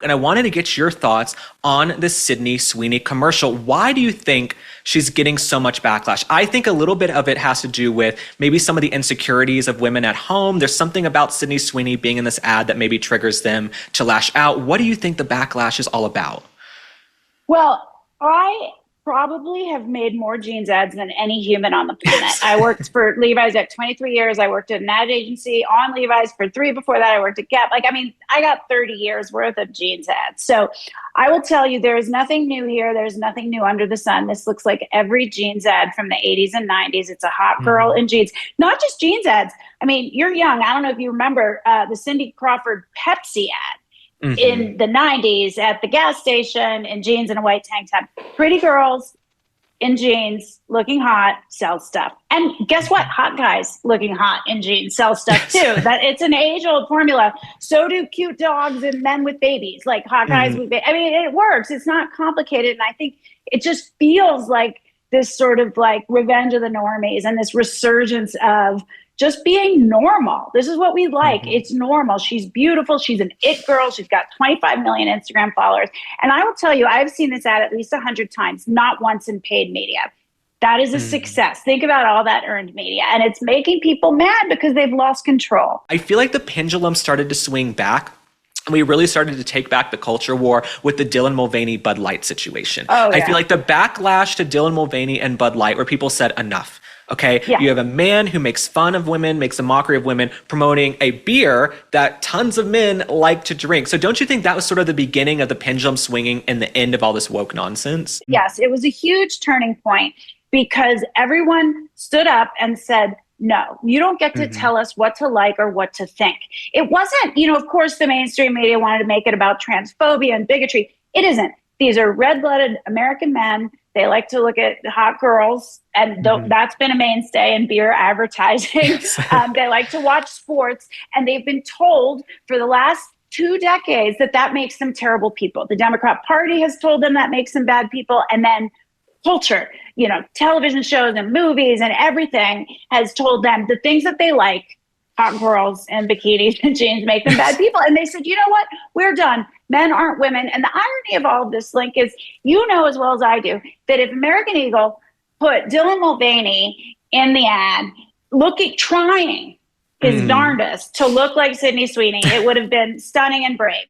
And I wanted to get your thoughts on the Sydney Sweeney commercial. Why do you think she's getting so much backlash? I think a little bit of it has to do with maybe some of the insecurities of women at home. There's something about Sydney Sweeney being in this ad that maybe triggers them to lash out. What do you think the backlash is all about? Well, I probably have made more jeans ads than any human on the planet. I worked for Levi's at 23 years. I worked at an ad agency on Levi's for 3 before that. I worked at Gap. I got 30 years worth of jeans ads. So I will tell you, there is nothing new here. There's nothing new under the sun. This looks like every jeans ad from the 80s and 90s. It's a hot girl in jeans, not just jeans ads. You're young. I don't know if you remember the Cindy Crawford Pepsi ad. In the 90s at the gas station in jeans and a white tank top. Pretty girls in jeans looking hot sell stuff. And guess what? Hot guys looking hot in jeans sell stuff too. That it's an age-old formula. So do cute dogs and men with babies, like hot guys with babies. It works. It's not complicated. And I think it just feels like this sort of like revenge of the normies and this resurgence of just being normal. This is what we like. It's normal. She's beautiful. She's an it girl. She's got 25 million Instagram followers. And I will tell you, I've seen this ad at least 100 times, not once in paid media. That is a success. Think about all that earned media. And it's making people mad because they've lost control. I feel like the pendulum started to swing back. We really started to take back the culture war with the Dylan Mulvaney Bud Light situation. Oh, yeah. I feel like the backlash to Dylan Mulvaney and Bud Light, where people said enough. Okay, yeah. You have a man who makes fun of women, makes a mockery of women, promoting a beer that tons of men like to drink. So don't you think that was sort of the beginning of the pendulum swinging and the end of all this woke nonsense? Yes, it was a huge turning point because everyone stood up and said, no, you don't get to tell us what to like or what to think. It wasn't, of course, the mainstream media wanted to make it about transphobia and bigotry. It isn't. These are red-blooded American men. They like to look at hot girls, and that's been a mainstay in beer advertising. They like to watch sports, and they've been told for the last 2 decades that makes them terrible people. The Democrat Party has told them that makes them bad people, and then culture, television shows and movies and everything has told them the things that they like, hot girls and bikinis and jeans, make them bad people. And they said, you know what? We're done. Men aren't women. And the irony of all of this, Link, is as well as I do, that if American Eagle put Dylan Mulvaney in the ad, trying his darndest to look like Sydney Sweeney, it would have been stunning and brave.